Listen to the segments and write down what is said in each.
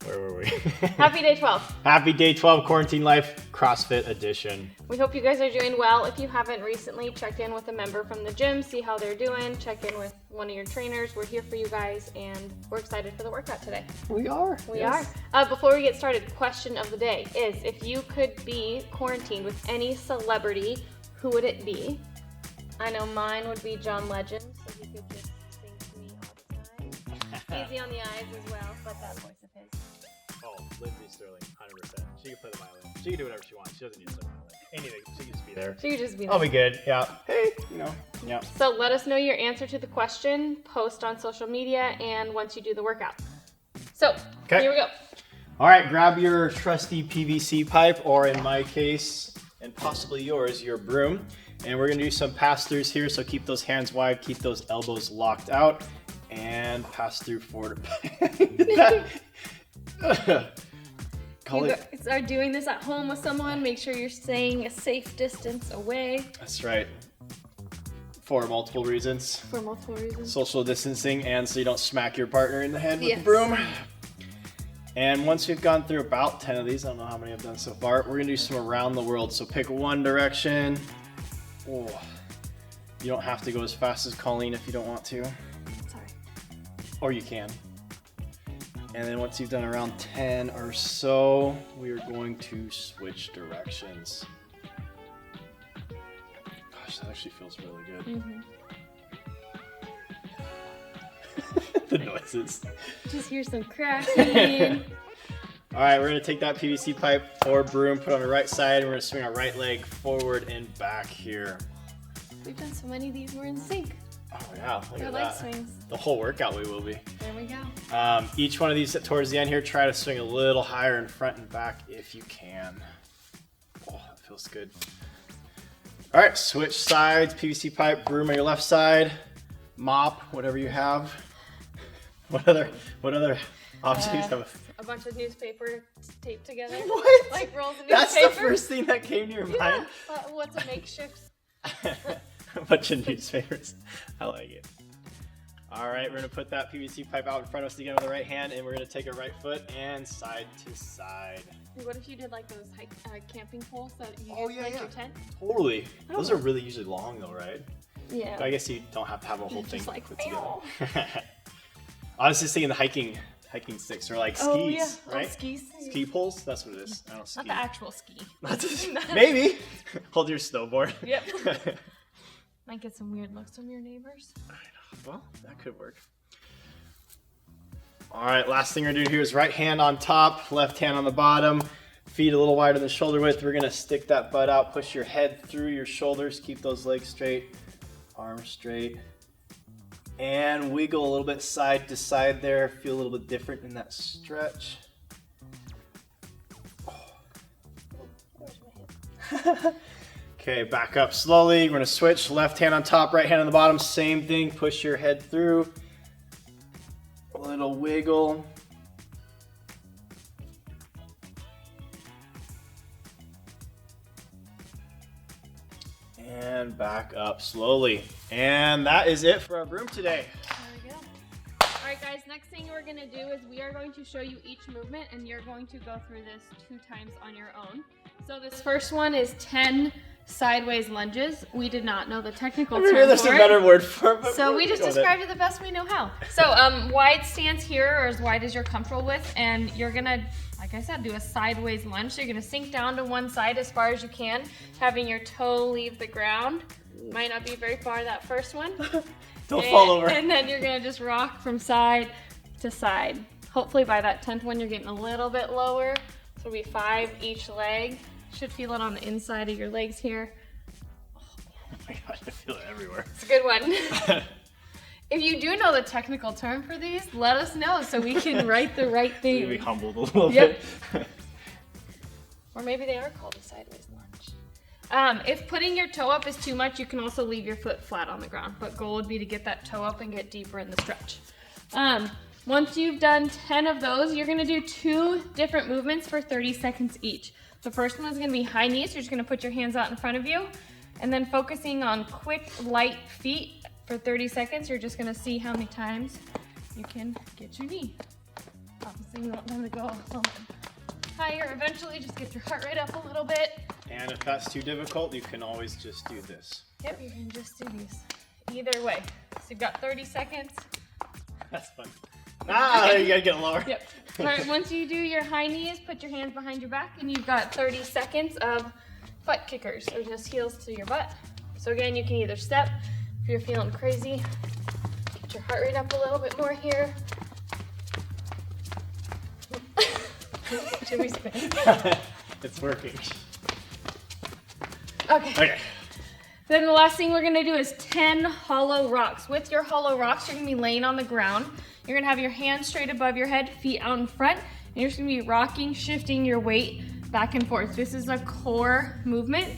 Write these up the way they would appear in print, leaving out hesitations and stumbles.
Where were we? Happy day 12. Happy day 12, quarantine life, CrossFit edition. We hope you guys are doing well. If you haven't recently, check in with a member from the gym, see how they're doing. Check in with one of your trainers. We're here for you guys, and we're excited for the workout today. We are. We are. Before we get started, question of the day is, if you could be quarantined with any celebrity, who would it be? I know mine would be John Legend, so he could just sing to me all the time. Easy on the eyes as well, but that voice of his. Oh, Lindsay Sterling, 100%. She can play the violin. She can do whatever she wants. She doesn't need to play the violin. Anything. She can just be there. She could just be there. I'll be good. Yeah. Hey, yeah. So let us know your answer to the question, post on social media, and once you do the workout. So, Here we go. All right, grab your trusty PVC pipe, or in my case, and possibly yours, your broom. And we're gonna do some pass-throughs here, so keep those hands wide, keep those elbows locked out, and pass through forward. You guys are doing this at home with someone. Make sure you're staying a safe distance away. That's right. For multiple reasons. Social distancing, and so you don't smack your partner in the head with the broom. And once we've gone through about 10 of these, I don't know how many I've done so far, we're gonna do some around the world. So pick one direction. Oh, you don't have to go as fast as Colleen if you don't want to. Sorry. Or you can. And then once you've done around 10 or so, we are going to switch directions. Gosh, that actually feels really good. The noises. Just hear some cracking. All right, we're gonna take that PVC pipe or broom, put it on the right side, and we're gonna swing our right leg forward and back here. We've done so many of these, we're in sync. Oh yeah, look at leg that. Swings. The whole workout we will be. There we go. Each one of these towards the end here, try to swing a little higher in front and back if you can. Oh, that feels good. All right, switch sides, PVC pipe, broom on your left side, mop, whatever you have. What other objects have a bunch of newspaper taped together? What? Like rolls of newspaper? That's the first thing that came to your mind? What's a makeshift? A bunch of newspapers. I like it. All right, we're gonna put that PVC pipe out in front of us again with the right hand, and we're gonna take our right foot and side to side. What if you did like those camping poles that you use your tent? Totally. Those are really usually long though, right? Yeah. But I guess you don't have to have a whole thing like, put together. I was just thinking the hiking sticks, or like skis, right? Oh, skis. Ski poles? That's what it is. I don't ski. Not the actual ski. Maybe. Hold your snowboard. Yep. Might get some weird looks from your neighbors. I know. Well, that could work. All right, last thing we're gonna do here is right hand on top, left hand on the bottom, feet a little wider than the shoulder width. We're gonna stick that butt out, push your head through your shoulders, keep those legs straight, arms straight, and wiggle a little bit side to side there. Feel a little bit different in that stretch. Okay, back up slowly. We're gonna switch, left hand on top, right hand on the bottom, same thing. Push your head through, a little wiggle. And back up slowly. And that is it for our broom today. There we go. All right, guys, next thing we're gonna do is we are going to show you each movement, and you're going to go through this 2 times on your own. So this first one is 10 sideways lunges. We did not know the technical term for it. There's a better word for it. So we just described it the best we know how. So wide stance here, or as wide as you're comfortable with, and you're gonna, like I said, do a sideways lunge. So you're gonna sink down to one side as far as you can, having your toe leave the ground. Might not be very far, that first one. Don't fall over. And then you're gonna just rock from side to side. Hopefully by that 10th one, you're getting a little bit lower. So it'll be 5 each leg. Should feel it on the inside of your legs here. Oh my gosh, I feel it everywhere. It's a good one. If you do know the technical term for these, let us know so we can write the right thing. Maybe humbled a little bit. Or maybe they are called a sideways lunge. If putting your toe up is too much, you can also leave your foot flat on the ground. But goal would be to get that toe up and get deeper in the stretch. Once you've done 10 of those, you're gonna do 2 different movements for 30 seconds each. The first one is gonna be high knees. You're just gonna put your hands out in front of you, and then focusing on quick, light feet for 30 seconds. You're just gonna see how many times you can get your knee. Obviously you want them to go a little higher. Eventually just get your heart rate up a little bit. And if that's too difficult, you can always just do this. Yep, you can just do these. Either way. So you've got 30 seconds. That's fun. Ah, you gotta get lower. Yep. All right, once you do your high knees, put your hands behind your back, and you've got 30 seconds of butt kickers, or just heels to your butt. So again, you can either step if you're feeling crazy. Get your heart rate up a little bit more here. Jimmy's face. It's working. Okay. Then the last thing we're gonna do is 10 hollow rocks. With your hollow rocks, you're gonna be laying on the ground. You're gonna have your hands straight above your head, feet out in front, and you're just gonna be rocking, shifting your weight back and forth. This is a core movement.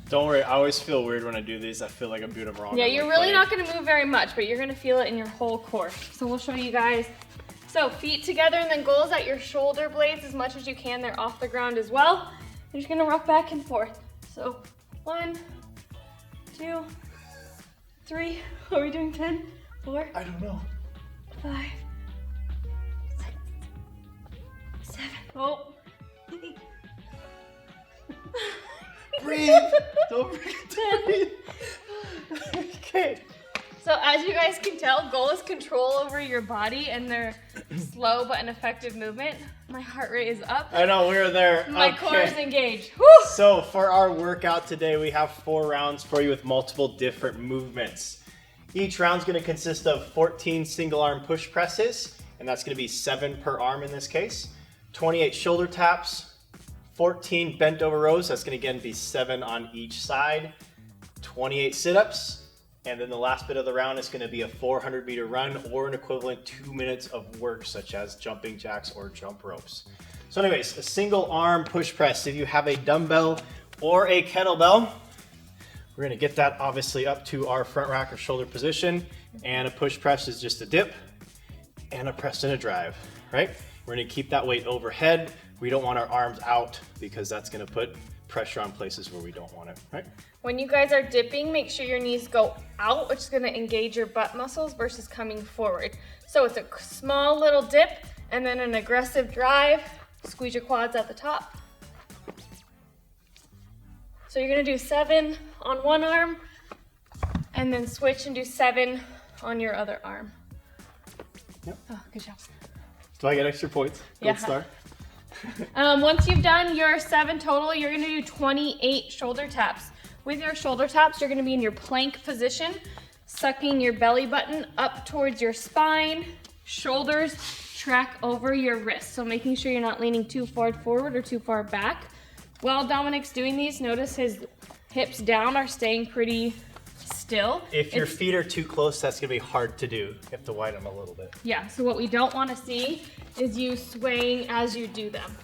Don't worry, I always feel weird when I do these. I feel like I'm doing them wrong. Yeah, you're really not gonna move very much, but you're gonna feel it in your whole core. So we'll show you guys. So feet together, and then goal is at your shoulder blades as much as you can. They're off the ground as well. You're just gonna rock back and forth. So 1, 2, 3. Are we doing 10? 4? I don't know. 5, 6, 7. Oh. Breathe. Don't forget to breathe. Okay. So as you guys can tell, goal is control over your body, and they're slow but an effective movement. My heart rate is up. I know, we're there. My core is engaged. Woo! So for our workout today, we have 4 rounds for you with multiple different movements. Each round's gonna consist of 14 single arm push presses, and that's gonna be 7 per arm in this case. 28 shoulder taps, 14 bent over rows, that's gonna again be 7 on each side, 28 sit-ups, and then the last bit of the round is gonna be a 400-meter run or an equivalent 2 minutes of work, such as jumping jacks or jump ropes. So anyways, a single arm push press. If you have a dumbbell or a kettlebell, we're gonna get that obviously up to our front rack or shoulder position, and a push press is just a dip and a press and a drive, right? We're gonna keep that weight overhead. We don't want our arms out because that's gonna put pressure on places where we don't want it, right? When you guys are dipping, make sure your knees go out, which is gonna engage your butt muscles versus coming forward. So it's a small little dip and then an aggressive drive. Squeeze your quads at the top. So you're gonna do 7 on one arm and then switch and do 7 on your other arm. Yep. Oh, good job. Do I get extra points? Yeah. Gold star? Once you've done your 7 total, you're gonna do 28 shoulder taps. With your shoulder taps, you're gonna be in your plank position, sucking your belly button up towards your spine, shoulders track over your wrists. So making sure you're not leaning too far forward or too far back. While Dominic's doing these, notice his hips down are staying pretty still. If your feet are too close, that's gonna be hard to do. You have to widen them a little bit. Yeah, so what we don't wanna see is you swaying as you do them.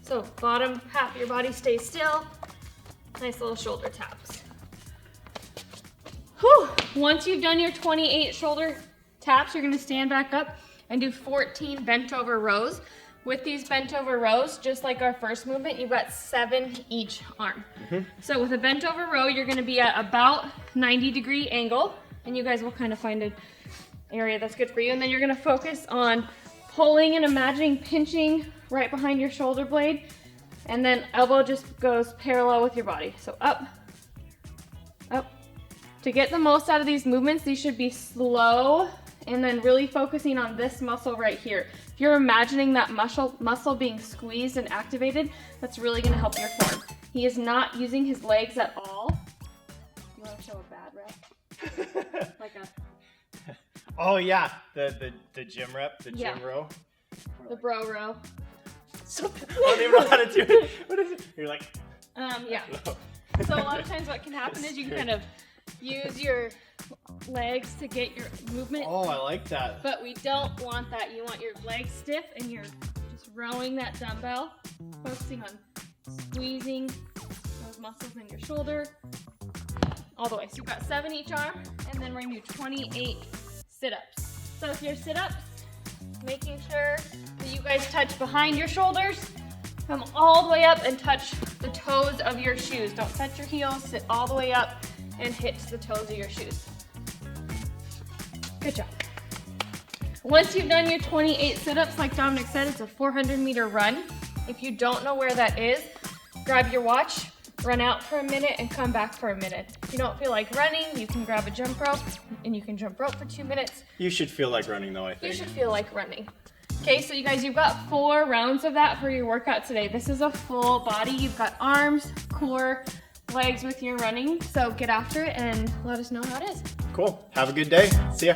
So bottom half of your body stays still. Nice little shoulder taps. Whew. Once you've done your 28 shoulder taps, you're gonna stand back up and do 14 bent over rows. With these bent over rows, just like our first movement, you've got 7 each arm. So with a bent over row, you're gonna be at about 90-degree angle, and you guys will kind of find an area that's good for you. And then you're gonna focus on pulling and imagining pinching right behind your shoulder blade, and then elbow just goes parallel with your body. So up, up. To get the most out of these movements, these should be slow, and then really focusing on this muscle right here. If you're imagining that muscle being squeezed and activated, that's really gonna help your form. He is not using his legs at all. You wanna show a bad rep? Like a... Oh yeah, the gym rep, the gym row. The bro row. I don't even know how to do it. What is it? You're like... Yeah. So a lot of times what can happen is you can kind of use your legs to get your movement. Oh, I like that. But we don't want that. You want your legs stiff and you're just rowing that dumbbell, focusing on squeezing those muscles in your shoulder all the way. So you've got 7 each arm, and then we're gonna do 28 sit-ups. So if your sit-ups, making sure that you guys touch behind your shoulders, come all the way up and touch the toes of your shoes. Don't touch your heels, sit all the way up and hit the toes of your shoes. Good job. Once you've done your 28 sit-ups, like Dominic said, it's a 400-meter run. If you don't know where that is, grab your watch, run out for a minute, and come back for a minute. If you don't feel like running, you can grab a jump rope, and you can jump rope for 2 minutes. You should feel like running though, I think. You should feel like running. Okay, so you guys, you've got 4 rounds of that for your workout today. This is a full body. You've got arms, core, legs with your running. So get after it and let us know how it is. Cool. Have a good day. See ya.